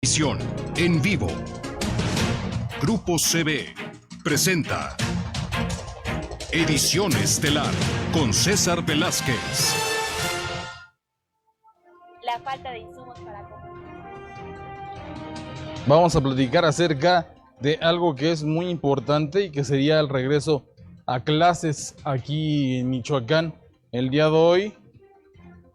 Edición en vivo. Grupo CB presenta Edición Estelar con César Velázquez. La falta de insumos para comer. Vamos a platicar acerca de algo que es muy importante y que sería el regreso a clases aquí en Michoacán. El día de hoy,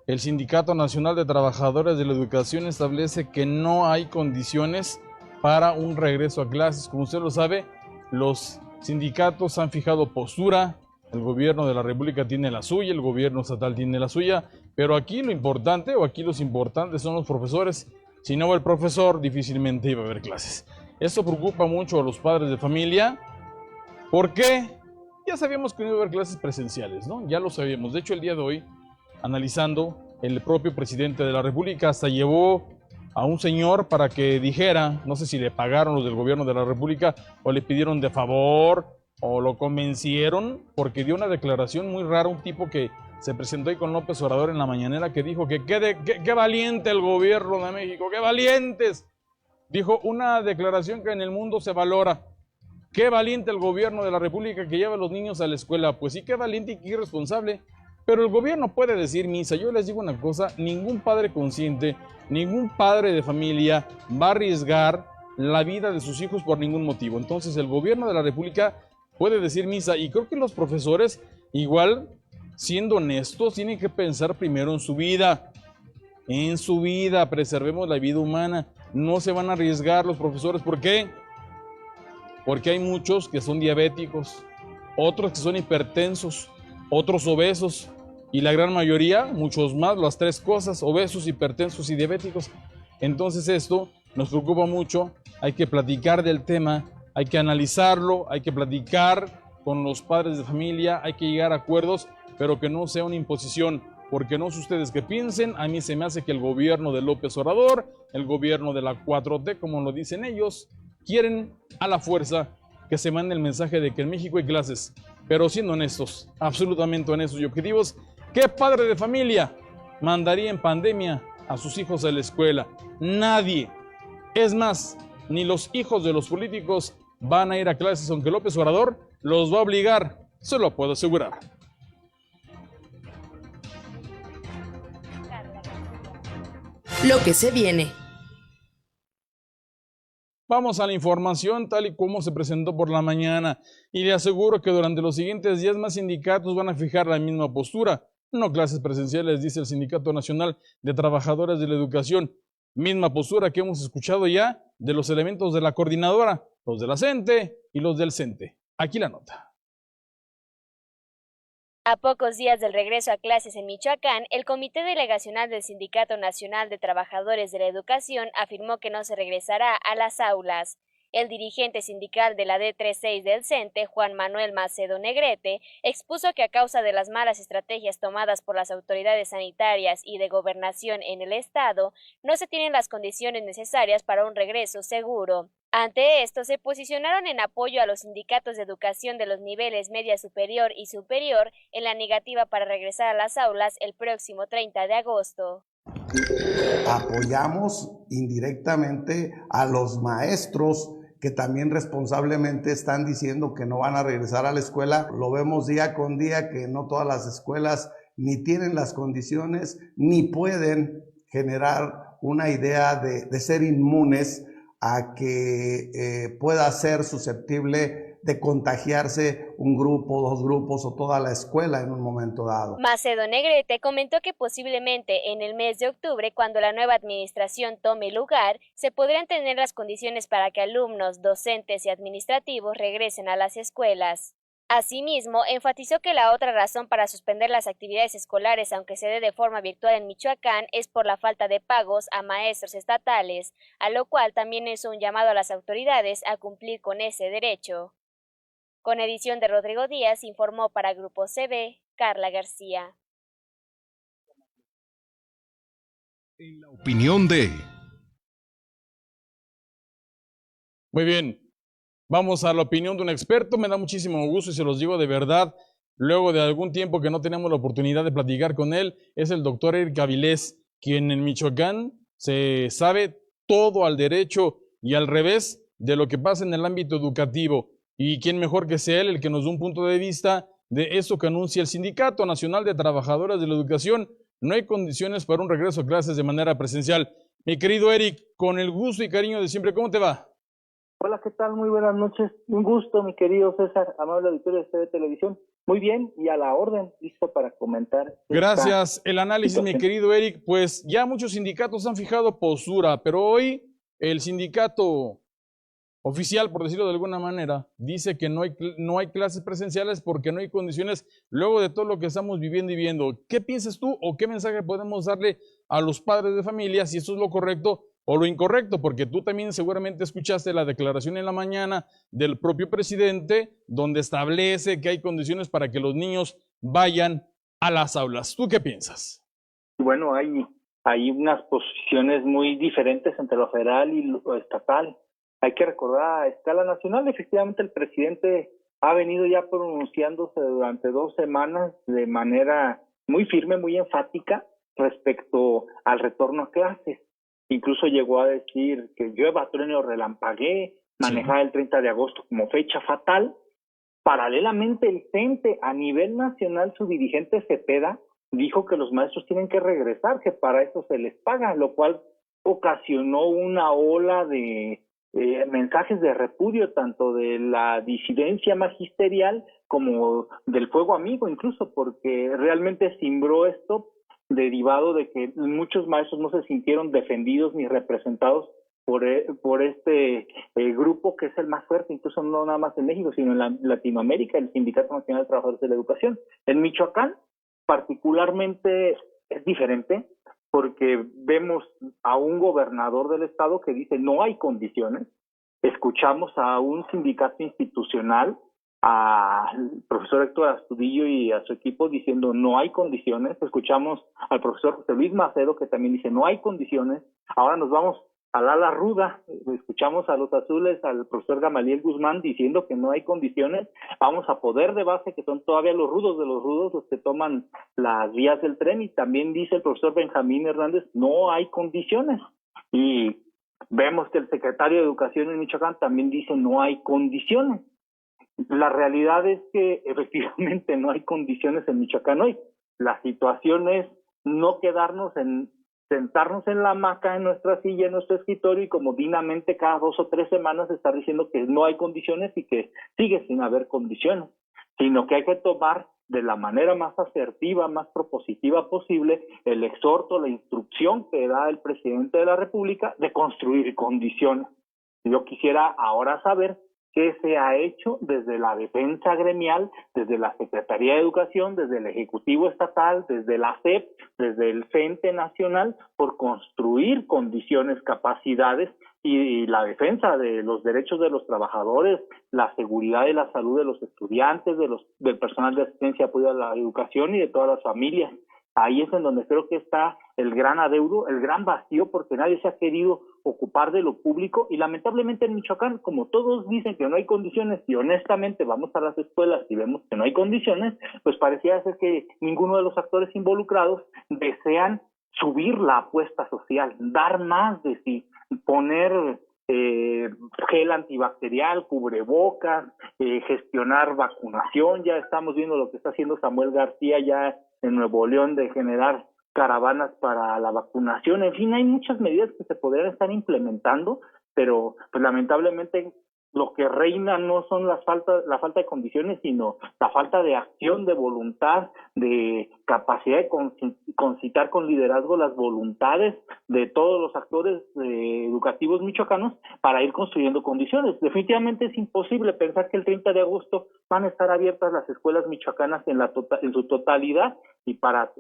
el Sindicato Nacional de Trabajadores de la Educación establece que no hay condiciones para un regreso a clases. Como usted lo sabe, los sindicatos han fijado postura, el gobierno de la República tiene la suya, el gobierno estatal tiene la suya, pero aquí lo importante, o aquí los importantes son los profesores. Si no va el profesor, difícilmente iba a haber clases. Esto preocupa mucho a los padres de familia. ¿Por qué? Ya sabíamos que no iba a haber clases presenciales, ¿no? Ya lo sabíamos. De hecho, el día de hoy, analizando, el propio presidente de la República hasta llevó a un señor para que dijera, no sé si le pagaron los del gobierno de la República o le pidieron de favor o lo convencieron, porque dio una declaración muy rara, un tipo que se presentó ahí con López Obrador en la mañanera, que dijo que qué valiente el gobierno de México, qué valientes. Dijo una declaración que en el mundo se valora. Qué valiente el gobierno de la República que lleva a los niños a la escuela. Pues sí, qué valiente y qué irresponsable. Pero el gobierno puede decir misa. Yo les digo una cosa, ningún padre consciente, ningún padre de familia va a arriesgar la vida de sus hijos por ningún motivo. Entonces el gobierno de la República puede decir misa, y creo que los profesores, igual, siendo honestos, tienen que pensar primero en su vida. En su vida, preservemos la vida humana. No se van a arriesgar los profesores. ¿Por qué? Porque hay muchos que son diabéticos, otros que son hipertensos, otros obesos, y la gran mayoría, muchos más, las tres cosas: obesos, hipertensos y diabéticos. Entonces esto nos preocupa mucho, hay que platicar del tema, hay que analizarlo, hay que platicar con los padres de familia, hay que llegar a acuerdos, pero que no sea una imposición, porque no sé ustedes qué piensen, a mí se me hace que el gobierno de López Obrador, el gobierno de la 4T, como lo dicen ellos, quieren a la fuerza que se mande el mensaje de que en México hay clases. Pero siendo honestos, absolutamente honestos y objetivos, ¿qué padre de familia mandaría en pandemia a sus hijos a la escuela? Nadie. Es más, ni los hijos de los políticos van a ir a clases, aunque López Obrador los va a obligar, se lo puedo asegurar. Lo que se viene. Vamos a la información tal y como se presentó por la mañana, y le aseguro que durante los siguientes días más sindicatos van a fijar la misma postura. No clases presenciales, dice el Sindicato Nacional de Trabajadores de la Educación. Misma postura que hemos escuchado ya de los elementos de la coordinadora, los de la CENTE y los del CENTE. Aquí la nota. A pocos días del regreso a clases en Michoacán, el Comité Delegacional del Sindicato Nacional de Trabajadores de la Educación afirmó que no se regresará a las aulas. El dirigente sindical de la D36 del CENTE, Juan Manuel Macedo Negrete, expuso que a causa de las malas estrategias tomadas por las autoridades sanitarias y de gobernación en el estado, no se tienen las condiciones necesarias para un regreso seguro. Ante esto, se posicionaron en apoyo a los sindicatos de educación de los niveles media superior y superior en la negativa para regresar a las aulas el próximo 30 de agosto. Apoyamos indirectamente a los maestros que también responsablemente están diciendo que no van a regresar a la escuela. Lo vemos día con día que no todas las escuelas ni tienen las condiciones ni pueden generar una idea de ser inmunes a que pueda ser susceptible de contagiarse un grupo, dos grupos o toda la escuela en un momento dado. Macedo Negrete comentó que posiblemente en el mes de octubre, cuando la nueva administración tome lugar, se podrían tener las condiciones para que alumnos, docentes y administrativos regresen a las escuelas. Asimismo, enfatizó que la otra razón para suspender las actividades escolares, aunque se dé de forma virtual en Michoacán, es por la falta de pagos a maestros estatales, a lo cual también hizo un llamado a las autoridades a cumplir con ese derecho. Con edición de Rodrigo Díaz, informó para Grupo CB, Carla García. En la opinión de... Muy bien. Vamos a la opinión de un experto. Me da muchísimo gusto y se los digo de verdad, luego de algún tiempo que no tenemos la oportunidad de platicar con él, es el doctor Eric Avilés, quien en Michoacán se sabe todo al derecho y al revés de lo que pasa en el ámbito educativo. Y quién mejor que sea él el que nos dé un punto de vista de eso que anuncia el Sindicato Nacional de Trabajadoras de la Educación. No hay condiciones para un regreso a clases de manera presencial. Mi querido Eric, con el gusto y cariño de siempre, ¿cómo te va? Hola, ¿qué tal? Muy buenas noches. Un gusto, mi querido César, amable auditorio de TV Televisión. Muy bien, y a la orden, listo para comentar. Gracias. El análisis, situación. mi querido Eric, pues ya muchos sindicatos han fijado postura, pero hoy el sindicato oficial, por decirlo de alguna manera, dice que no hay clases presenciales porque no hay condiciones luego de todo lo que estamos viviendo y viendo. ¿Qué piensas tú o qué mensaje podemos darle a los padres de familia si eso es lo correcto o lo incorrecto? Porque tú también seguramente escuchaste la declaración en la mañana del propio presidente donde establece que hay condiciones para que los niños vayan a las aulas. ¿Tú qué piensas? Bueno, hay unas posiciones muy diferentes entre lo federal y lo estatal. Hay que recordar, a escala nacional, efectivamente el presidente ha venido ya pronunciándose durante 2 semanas de manera muy firme, muy enfática respecto al retorno a clases. Incluso llegó a decir que llueva, truene o relampaguee, manejar el 30 de agosto como fecha fatal. Paralelamente, el CENTE, a nivel nacional, su dirigente Cepeda dijo que los maestros tienen que regresar, que para eso se les paga, lo cual ocasionó una ola de mensajes de repudio tanto de la disidencia magisterial como del fuego amigo, incluso porque realmente cimbró esto derivado de que muchos maestros no se sintieron defendidos ni representados por este grupo que es el más fuerte, incluso no nada más en México, sino en Latinoamérica, el Sindicato Nacional de Trabajadores de la Educación. En Michoacán, particularmente, es diferente, porque vemos a un gobernador del estado que dice no hay condiciones, escuchamos a un sindicato institucional, al profesor Héctor Astudillo y a su equipo diciendo no hay condiciones, escuchamos al profesor José Luis Macedo que también dice no hay condiciones, ahora nos vamos al ala ruda, escuchamos a los azules, al profesor Gamaliel Guzmán diciendo que no hay condiciones, vamos a poder de base, que son todavía los rudos de los rudos, los que toman las vías del tren, y también dice el profesor Benjamín Hernández, no hay condiciones. Y vemos que el secretario de Educación en Michoacán también dice no hay condiciones. La realidad es que efectivamente no hay condiciones en Michoacán hoy. La situación es no sentarnos en la hamaca, en nuestra silla, en nuestro escritorio y como dignamente cada 2 o 3 semanas estar diciendo que no hay condiciones y que sigue sin haber condiciones, sino que hay que tomar de la manera más asertiva, más propositiva posible el exhorto, la instrucción que da el presidente de la República de construir condiciones. Yo quisiera ahora saber qué se ha hecho desde la defensa gremial, desde la Secretaría de Educación, desde el Ejecutivo Estatal, desde la SEP, desde el CENTE Nacional, por construir condiciones, capacidades y la defensa de los derechos de los trabajadores, la seguridad y la salud de los estudiantes, del personal de asistencia y apoyo a la educación y de todas las familias. Ahí es en donde creo que está el gran adeudo, el gran vacío, porque nadie se ha querido ocupar de lo público y lamentablemente en Michoacán, como todos dicen que no hay condiciones y honestamente vamos a las escuelas y vemos que no hay condiciones, pues parecía ser que ninguno de los actores involucrados desean subir la apuesta social, dar más de sí, poner gel antibacterial, cubrebocas, gestionar vacunación. Ya estamos viendo lo que está haciendo Samuel García ya en Nuevo León de generar caravanas para la vacunación. En fin, hay muchas medidas que se podrían estar implementando, pero pues lamentablemente lo que reina no son la falta de condiciones, sino la falta de acción, de voluntad, de capacidad de concitar con liderazgo las voluntades de todos los actores educativos michoacanos para ir construyendo condiciones. Definitivamente es imposible pensar que el 30 de agosto van a estar abiertas las escuelas michoacanas en su totalidad y para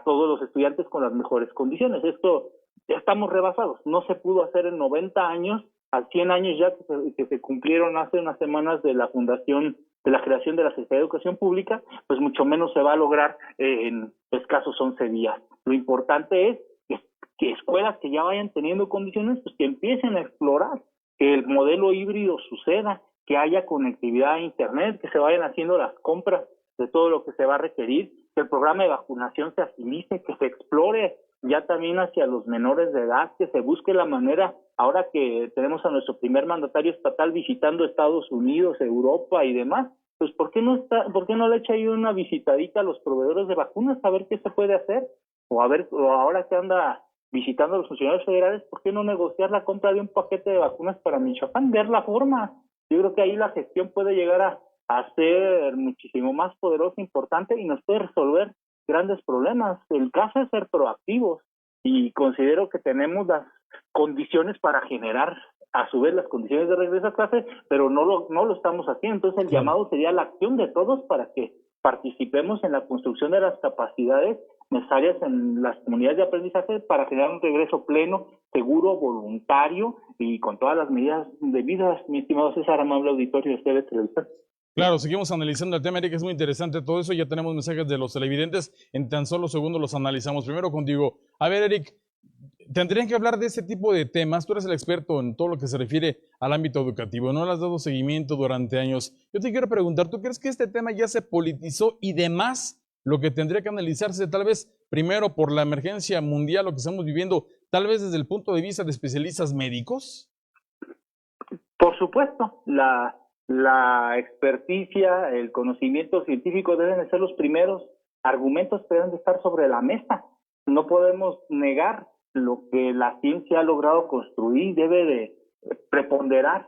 todos los estudiantes con las mejores condiciones. Esto ya estamos rebasados. No se pudo hacer en 90 años, a 100 años ya que se cumplieron hace unas semanas de la fundación, de la creación de la Secretaría de Educación Pública, pues mucho menos se va a lograr en escasos 11 días. Lo importante es que escuelas que ya vayan teniendo condiciones, pues que empiecen a explorar, que el modelo híbrido suceda, que haya conectividad a Internet, que se vayan haciendo las compras de todo lo que se va a requerir, que el programa de vacunación se agilice, que se explore ya también hacia los menores de edad, que se busque la manera, ahora que tenemos a nuestro primer mandatario estatal visitando Estados Unidos, Europa y demás, pues ¿por qué no le echa ahí una visitadita a los proveedores de vacunas a ver qué se puede hacer? O ahora que anda visitando a los funcionarios federales, ¿por qué no negociar la compra de un paquete de vacunas para Michoacán? Ver la forma. Yo creo que ahí la gestión puede llegar a ser muchísimo más poderosa, importante, y nos puede resolver grandes problemas. El caso es ser proactivos, y considero que tenemos las condiciones para generar a su vez las condiciones de regreso a clase, pero no lo estamos haciendo. Entonces el llamado sería la acción de todos para que participemos en la construcción de las capacidades necesarias en las comunidades de aprendizaje para generar un regreso pleno, seguro, voluntario y con todas las medidas debidas. Mi estimado César, amable auditorio de TV Televisión. Claro, seguimos analizando el tema, Eric, es muy interesante todo eso. Ya tenemos mensajes de los televidentes, en tan solo segundos los analizamos. Primero contigo. A ver, Eric, tendrían que hablar de ese tipo de temas. Tú eres el experto en todo lo que se refiere al ámbito educativo, no le has dado seguimiento durante años. Yo te quiero preguntar, ¿tú crees que este tema ya se politizó y demás lo que tendría que analizarse tal vez primero por la emergencia mundial, lo que estamos viviendo, tal vez desde el punto de vista de especialistas médicos? Por supuesto, la experticia, el conocimiento científico deben de ser los primeros argumentos que deben de estar sobre la mesa. No podemos negar lo que la ciencia ha logrado construir, debe de preponderar.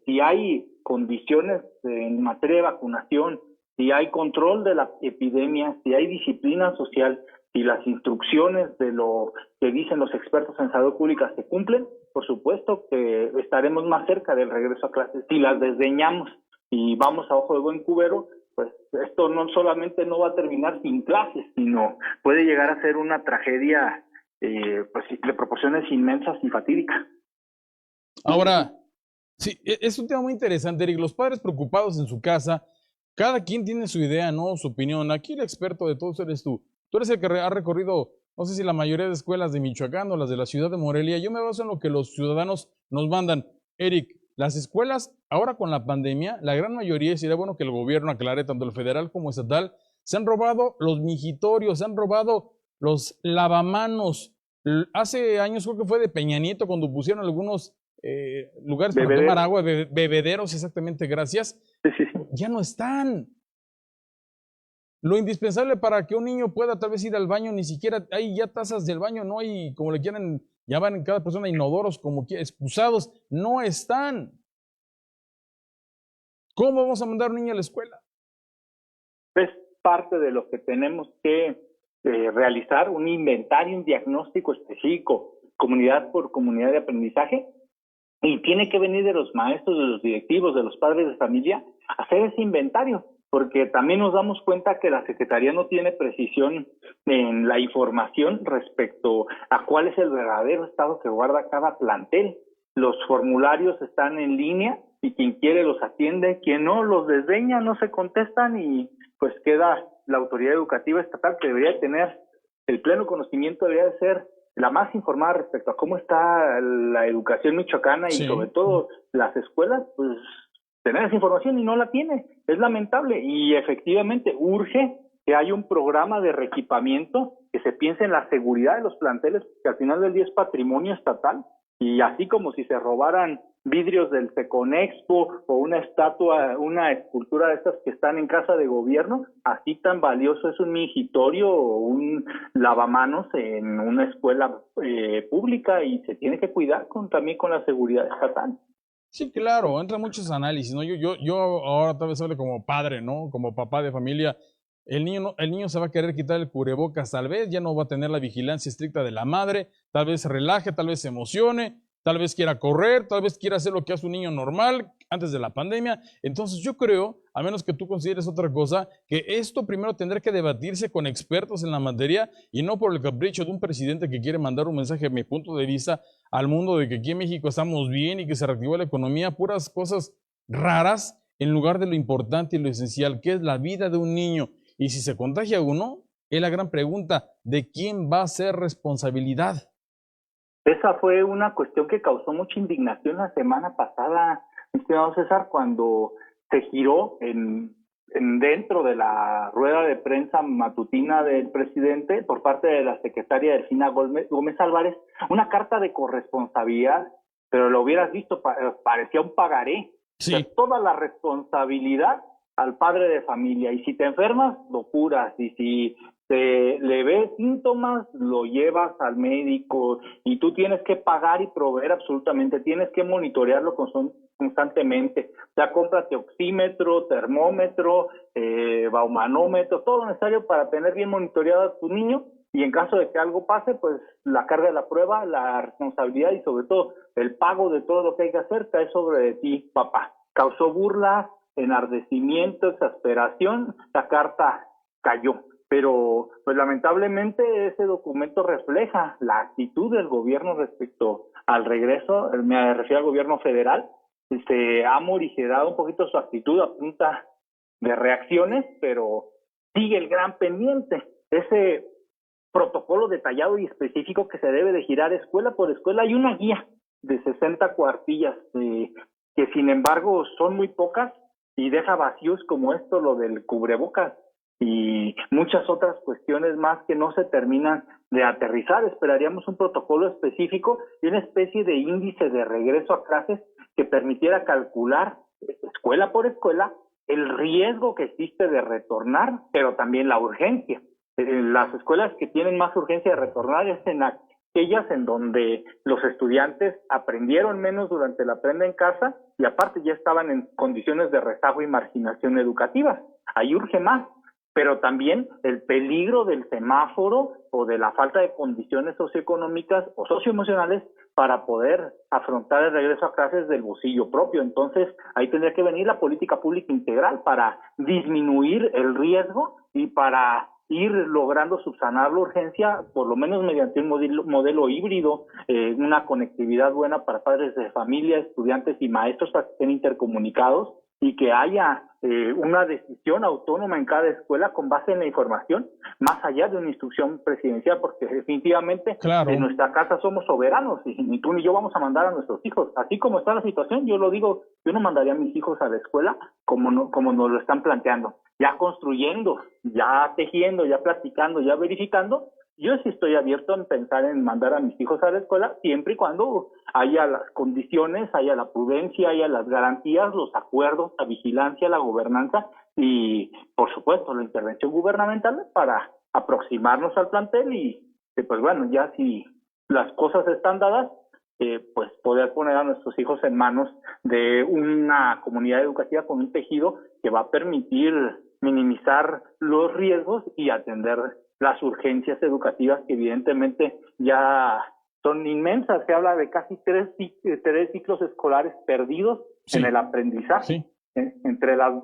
Si hay condiciones en materia de vacunación, si hay control de la epidemia, si hay disciplina social, si las instrucciones de lo que dicen los expertos en salud pública se cumplen, por supuesto que estaremos más cerca del regreso a clases. Si las desdeñamos y vamos a ojo de buen cubero, pues esto no solamente no va a terminar sin clases, sino puede llegar a ser una tragedia pues de proporciones inmensas y fatídicas. Ahora, sí, es un tema muy interesante, Eric. Los padres preocupados en su casa, cada quien tiene su idea, ¿no? Su opinión. Aquí el experto de todos eres tú. Tú eres el que ha recorrido, no sé si la mayoría de escuelas de Michoacán o las de la ciudad de Morelia. Yo me baso en lo que los ciudadanos nos mandan. Eric, las escuelas, ahora con la pandemia, la gran mayoría, sería bueno que el gobierno aclare, tanto el federal como estatal, se han robado los mijitorios, se han robado los lavamanos. Hace años creo que fue de Peña Nieto cuando pusieron algunos lugares para tomar agua, bebederos, exactamente, gracias. Sí. Ya no están. Lo indispensable para que un niño pueda tal vez ir al baño, ni siquiera hay ya tazas del baño, no hay, como le quieren llamar en cada persona, inodoros, como excusados, no están. ¿Cómo vamos a mandar a un niño a la escuela? Es parte de lo que tenemos que realizar, un inventario, un diagnóstico específico, comunidad por comunidad de aprendizaje, y tiene que venir de los maestros, de los directivos, de los padres de familia, hacer ese inventario, porque también nos damos cuenta que la Secretaría no tiene precisión en la información respecto a cuál es el verdadero estado que guarda cada plantel. Los formularios están en línea y quien quiere los atiende, quien no los desdeña, no se contestan, y pues queda la autoridad educativa estatal, que debería tener el pleno conocimiento, debería de ser la más informada respecto a cómo está la educación michoacana y sobre todo las escuelas, pues tener esa información y no la tiene. Es lamentable, y efectivamente urge que haya un programa de reequipamiento, que se piense en la seguridad de los planteles, que al final del día es patrimonio estatal, y así como si se robaran vidrios del Seconexpo o una estatua, una escultura de estas que están en casa de gobierno, así tan valioso es un mingitorio o un lavamanos en una escuela pública, y se tiene que cuidar también con la seguridad estatal. Sí, claro, entran muchos análisis, ¿no? Yo ahora tal vez hable como padre, ¿no? Como papá de familia. El niño se va a querer quitar el cubrebocas, tal vez ya no va a tener la vigilancia estricta de la madre, tal vez se relaje, tal vez se emocione, tal vez quiera correr, tal vez quiera hacer lo que hace un niño normal antes de la pandemia. Entonces yo creo, a menos que tú consideres otra cosa, que esto primero tendrá que debatirse con expertos en la materia y no por el capricho de un presidente que quiere mandar un mensaje, a mi punto de vista, al mundo de que aquí en México estamos bien y que se reactivó la economía, puras cosas raras en lugar de lo importante y lo esencial, que es la vida de un niño. Y si se contagia uno, es la gran pregunta, ¿de quién va a ser responsabilidad? Esa fue una cuestión que causó mucha indignación la semana pasada, estimado César, cuando se giró en dentro de la rueda de prensa matutina del presidente, por parte de la secretaria Delfina Gómez Álvarez, una carta de corresponsabilidad, pero lo hubieras visto, parecía un pagaré. Sí. O sea, toda la responsabilidad al padre de familia, y si te enfermas, lo curas, y si le ves síntomas, lo llevas al médico, y tú tienes que pagar y proveer absolutamente, tienes que monitorearlo constantemente. O sea, cómprate oxímetro, termómetro, baumanómetro, todo lo necesario para tener bien monitoreado a tu niño, y en caso de que algo pase, pues la carga de la prueba, la responsabilidad y sobre todo el pago de todo lo que hay que hacer cae sobre ti, papá. Causó burla, enardecimiento, exasperación, la carta cayó. Pero pues lamentablemente ese documento refleja la actitud del gobierno respecto al regreso, me refiero al gobierno federal. Se ha morigerado un poquito su actitud a punta de reacciones, pero sigue el gran pendiente, ese protocolo detallado y específico que se debe de girar escuela por escuela. Hay una guía de 60 cuartillas que sin embargo son muy pocas y deja vacíos como esto, lo del cubrebocas, y muchas otras cuestiones más que no se terminan de aterrizar. Esperaríamos un protocolo específico y una especie de índice de regreso a clases que permitiera calcular escuela por escuela el riesgo que existe de retornar, pero también la urgencia. Las escuelas que tienen más urgencia de retornar es en aquellas en donde los estudiantes aprendieron menos durante la aprenda en casa y aparte ya estaban en condiciones de rezago y marginación educativa. Ahí urge más. Pero también el peligro del semáforo o de la falta de condiciones socioeconómicas o socioemocionales para poder afrontar el regreso a clases del bolsillo propio. Entonces, ahí tendría que venir la política pública integral para disminuir el riesgo y para ir logrando subsanar la urgencia, por lo menos mediante un modelo híbrido, una conectividad buena para padres de familia, estudiantes y maestros para que estén intercomunicados y que haya una decisión autónoma en cada escuela con base en la información, más allá de una instrucción presidencial, porque definitivamente claro, en nuestra casa somos soberanos y ni tú ni yo vamos a mandar a nuestros hijos. Así como está la situación, yo lo digo, yo no mandaría a mis hijos a la escuela como nos lo están planteando, ya construyendo, ya tejiendo, ya platicando, ya verificando. Yo sí estoy abierto en pensar en mandar a mis hijos a la escuela siempre y cuando haya las condiciones, haya la prudencia, haya las garantías, los acuerdos, la vigilancia, la gobernanza y, por supuesto, la intervención gubernamental para aproximarnos al plantel y, pues bueno, ya si las cosas están dadas, pues poder poner a nuestros hijos en manos de una comunidad educativa con un tejido que va a permitir minimizar los riesgos y atender las urgencias educativas que evidentemente ya son inmensas. Se habla de casi tres ciclos escolares perdidos en el aprendizaje. Entre los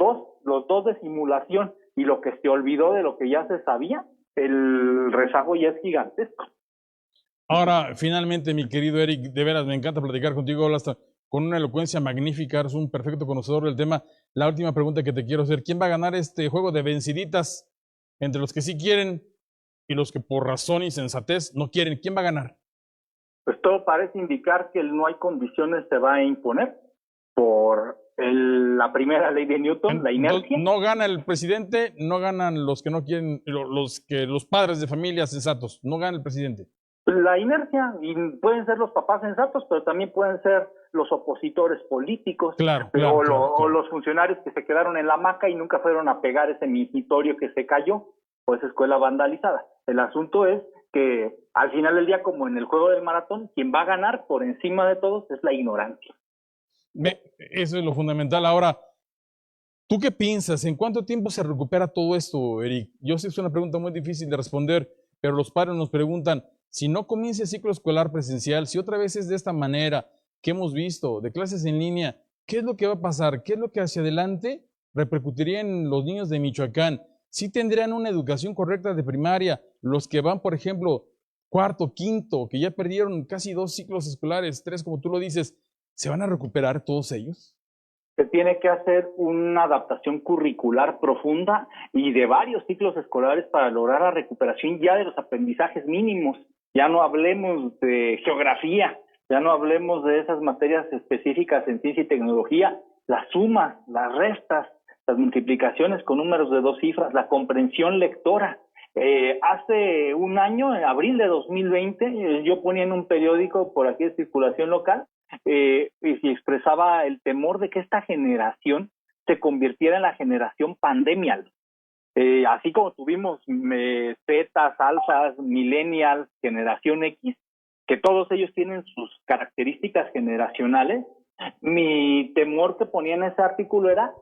dos de simulación y lo que se olvidó de lo que ya se sabía, el rezago ya es gigantesco. Ahora, finalmente, mi querido Eric, de veras me encanta platicar contigo, hablas con una elocuencia magnífica, eres un perfecto conocedor del tema. La última pregunta que te quiero hacer, ¿quién va a ganar este juego de venciditas entre los que sí quieren y los que por razón y sensatez no quieren? ¿Quién va a ganar? Pues todo parece indicar que el no hay condiciones se va a imponer por la primera ley de Newton, la inercia. No gana el presidente, no ganan los que no quieren, los padres de familia sensatos, no gana el presidente. La inercia, y pueden ser los papás sensatos, pero también pueden ser los opositores políticos, o los funcionarios que se quedaron en la hamaca y nunca fueron a pegar ese mingitorio que se cayó, o esa escuela vandalizada. El asunto es que al final del día, como en el juego del maratón, quien va a ganar por encima de todos es la ignorancia. Eso es lo fundamental. Ahora, ¿tú qué piensas? ¿En cuánto tiempo se recupera todo esto, Eric? Yo sé que es una pregunta muy difícil de responder, pero los padres nos preguntan, si no comienza el ciclo escolar presencial, si otra vez es de esta manera que hemos visto, de clases en línea, ¿qué es lo que va a pasar? ¿Qué es lo que hacia adelante repercutiría en los niños de Michoacán? ¿Sí tendrían una educación correcta de primaria? Los que van, por ejemplo, cuarto, quinto, que ya perdieron casi 2 ciclos escolares, 3, como tú lo dices, ¿se van a recuperar todos ellos? Se tiene que hacer una adaptación curricular profunda y de varios ciclos escolares para lograr la recuperación ya de los aprendizajes mínimos. Ya no hablemos de geografía, ya no hablemos de esas materias específicas en ciencia y tecnología, las sumas, las restas, las multiplicaciones con números de 2 cifras, la comprensión lectora. Hace un año, en abril de 2020, yo ponía en un periódico por aquí de circulación local y expresaba el temor de que esta generación se convirtiera en la generación pandemial. Así como tuvimos zetas, alfas, millennials, generación X, que todos ellos tienen sus características generacionales, mi temor que ponía en ese artículo era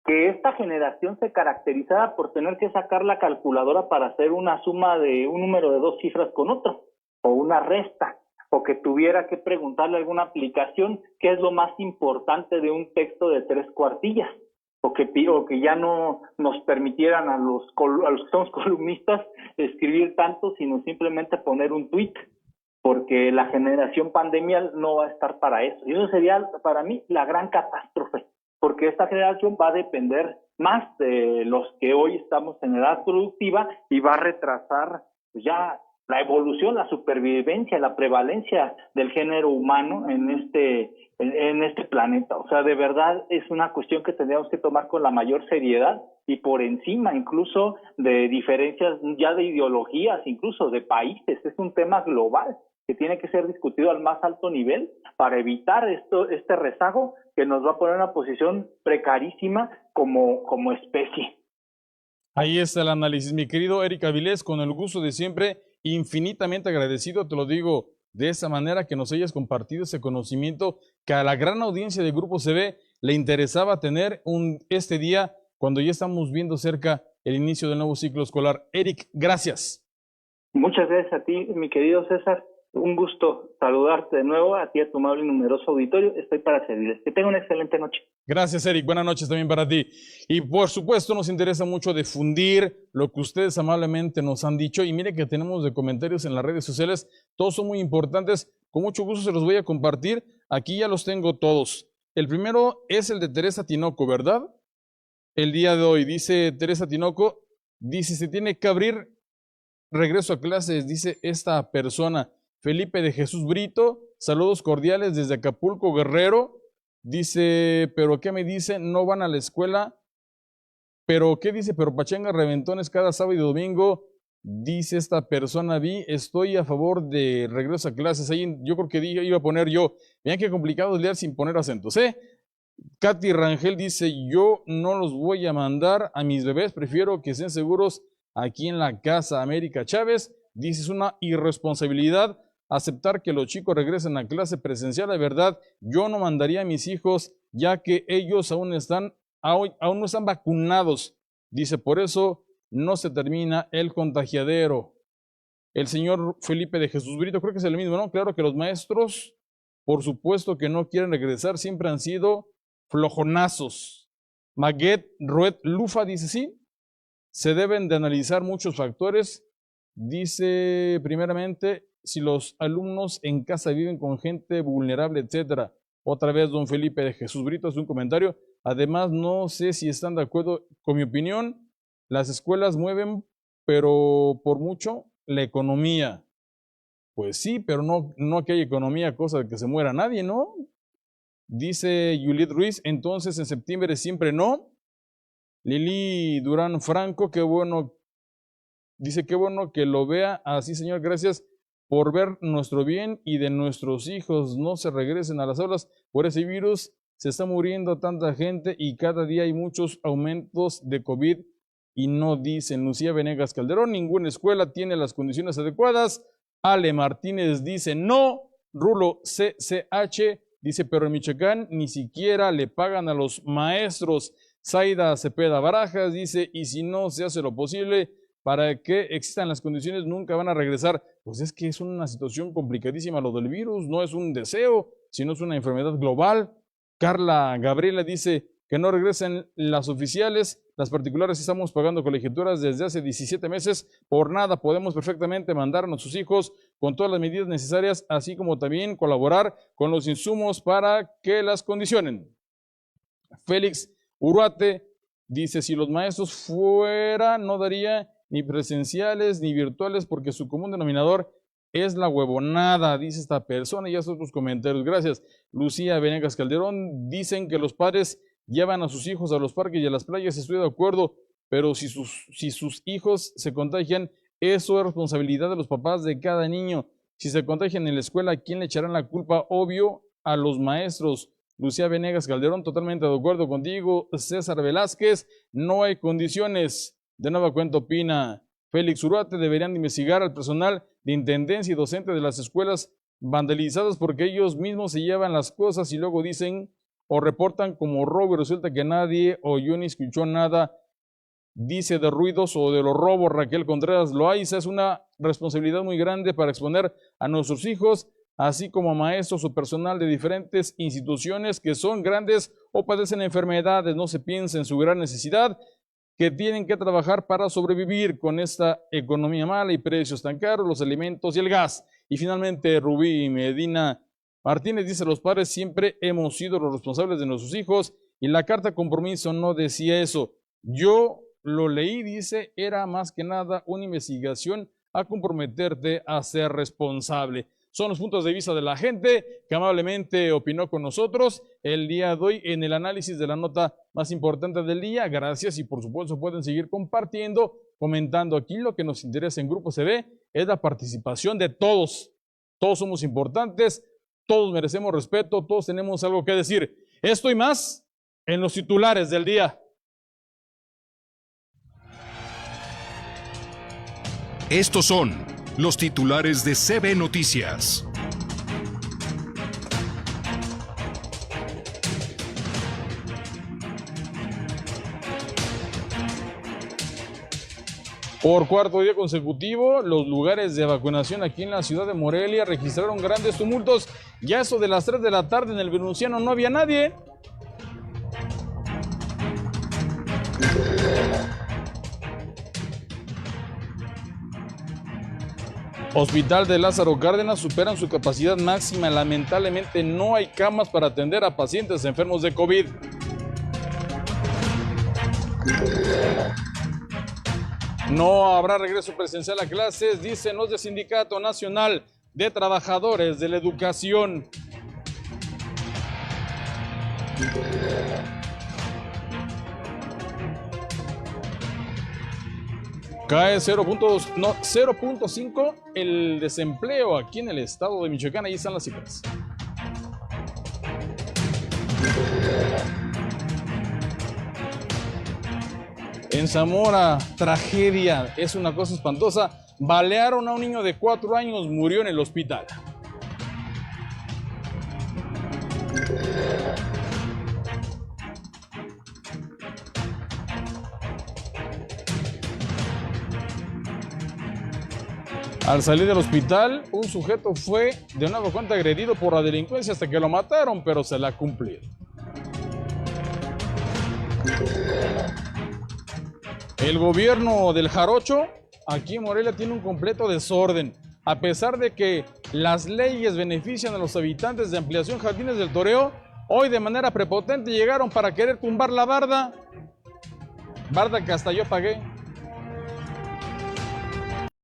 que esta generación se caracterizara por tener que sacar la calculadora para hacer una suma de un número de 2 cifras con otro, o una resta, o que tuviera que preguntarle a alguna aplicación qué es lo más importante de un texto de 3 cuartillas, o que ya no nos permitieran a los que somos columnistas escribir tanto, sino simplemente poner un tweet, porque la generación pandemial no va a estar para eso. Y eso sería para mí la gran catástrofe, porque esta generación va a depender más de los que hoy estamos en edad productiva y va a retrasar ya la evolución, la supervivencia, la prevalencia del género humano en este planeta. O sea, de verdad es una cuestión que tendríamos que tomar con la mayor seriedad y por encima incluso de diferencias ya de ideologías, incluso de países. Es un tema global que tiene que ser discutido al más alto nivel para evitar este rezago que nos va a poner en una posición precarísima como especie. Ahí está el análisis, mi querido Eric Avilés, con el gusto de siempre, infinitamente agradecido, te lo digo de esa manera, que nos hayas compartido ese conocimiento que a la gran audiencia de Grupo CB le interesaba tener este día, cuando ya estamos viendo cerca el inicio del nuevo ciclo escolar. Eric, gracias. Muchas gracias a ti, mi querido César. Un gusto saludarte de nuevo, a ti, a tu amable y numeroso auditorio. Estoy para servirles. Que tengan una excelente noche. Gracias, Eric. Buenas noches también para ti. Y por supuesto nos interesa mucho difundir lo que ustedes amablemente nos han dicho. Y mire que tenemos de comentarios en las redes sociales. Todos son muy importantes. Con mucho gusto se los voy a compartir. Aquí ya los tengo todos. El primero es el de Teresa Tinoco, ¿verdad? El día de hoy dice Teresa Tinoco, dice, se tiene que abrir regreso a clases, dice esta persona. Felipe de Jesús Brito, saludos cordiales desde Acapulco, Guerrero. Dice, ¿pero qué me dicen? No van a la escuela. ¿Pero qué dice? Pero pachanga reventones cada sábado y domingo. Dice esta persona, estoy a favor de regreso a clases. Ahí yo creo que iba a poner yo. Vean qué complicado es leer sin poner acentos, ¿eh? Katy Rangel dice, yo no los voy a mandar a mis bebés, prefiero que estén seguros aquí en la casa. América Chávez dice, es una irresponsabilidad aceptar que los chicos regresen a clase presencial. De verdad, yo no mandaría a mis hijos, ya que ellos aún no están vacunados. Dice, por eso no se termina el contagiadero. El señor Felipe de Jesús Brito, creo que es el mismo, ¿no? Claro que los maestros, por supuesto que no quieren regresar, siempre han sido flojonazos. Maguet Ruet Lufa dice, sí, se deben de analizar muchos factores. Dice, primeramente, si los alumnos en casa viven con gente vulnerable, etcétera. Otra vez, don Felipe de Jesús Brito hace un comentario. Además, no sé si están de acuerdo con mi opinión. Las escuelas mueven, pero por mucho, la economía. Pues sí, pero no que haya economía, cosa de que se muera nadie, ¿no? Dice Juliet Ruiz, entonces en septiembre siempre no. Lili Durán Franco, qué bueno. Dice, qué bueno que lo vea así, señor, gracias por ver nuestro bien y de nuestros hijos. No se regresen a las aulas por ese virus. Se está muriendo tanta gente y cada día hay muchos aumentos de COVID y no dicen. Lucía Venegas Calderón, ninguna escuela tiene las condiciones adecuadas. Ale Martínez dice no. Rulo CCH dice, pero en Michoacán ni siquiera le pagan a los maestros. Zaida Cepeda Barajas dice, y si no se hace lo posible para que existan las condiciones, nunca van a regresar. Pues es que es una situación complicadísima lo del virus, no es un deseo, sino es una enfermedad global. Carla Gabriela dice que no regresen las oficiales, las particulares estamos pagando colegiaturas desde hace 17 meses, por nada podemos perfectamente mandar a nuestros hijos con todas las medidas necesarias, así como también colaborar con los insumos para que las condicionen. Félix Uruate dice, si los maestros fueran, no daría ni presenciales ni virtuales porque su común denominador es la huevonada, dice esta persona. Y ya son otros comentarios. Gracias. Lucía Venegas Calderón, dicen que los padres llevan a sus hijos a los parques y a las playas, estoy de acuerdo, pero si sus hijos se contagian, eso es responsabilidad de los papás de cada niño. Si se contagian en la escuela, ¿quién le echará la culpa? Obvio, a los maestros. Lucía Venegas Calderón, totalmente de acuerdo contigo. César Velázquez, no hay condiciones. De nueva cuenta opina Félix Uruate, deberían de investigar al personal de intendencia y docente de las escuelas vandalizadas porque ellos mismos se llevan las cosas y luego dicen o reportan como robo y resulta que nadie oyó ni escuchó nada. Dice de ruidos o de los robos Raquel Contreras Loaiza, es una responsabilidad muy grande para exponer a nuestros hijos, así como a maestros o personal de diferentes instituciones que son grandes o padecen enfermedades. No se piensa en su gran necesidad, que tienen que trabajar para sobrevivir con esta economía mala y precios tan caros, los alimentos y el gas. Y finalmente Rubí Medina Martínez dice, los padres siempre hemos sido los responsables de nuestros hijos y la carta de compromiso no decía eso. Yo lo leí, dice, era más que nada una investigación a comprometerte a ser responsable. Son los puntos de vista de la gente que amablemente opinó con nosotros el día de hoy en el análisis de la nota más importante del día. Gracias y por supuesto pueden seguir compartiendo, comentando aquí. Lo que nos interesa en Grupo CB es la participación de todos. Todos somos importantes, todos merecemos respeto, todos tenemos algo que decir. Esto y más en los titulares del día. Estos son los titulares de CB Noticias. Por cuarto día consecutivo, los lugares de vacunación aquí en la ciudad de Morelia registraron grandes tumultos. Ya eso de las 3 de la tarde en el Venustiano no había nadie. Hospital de Lázaro Cárdenas superan su capacidad máxima. Lamentablemente no hay camas para atender a pacientes enfermos de COVID. No habrá regreso presencial a clases, dicen los del Sindicato Nacional de Trabajadores de la Educación. Cae 0.5 el desempleo aquí en el estado de Michoacán. Ahí están las cifras. En Zamora, tragedia, es una cosa espantosa. Balearon a un niño de 4 años, murió en el hospital. Al salir del hospital, un sujeto fue de nueva cuenta agredido por la delincuencia hasta que lo mataron, pero se la cumplieron. El gobierno del Jarocho, aquí en Morelia, tiene un completo desorden. A pesar de que las leyes benefician a los habitantes de Ampliación Jardines del Toreo, hoy de manera prepotente llegaron para querer tumbar la barda. Barda que hasta yo pagué.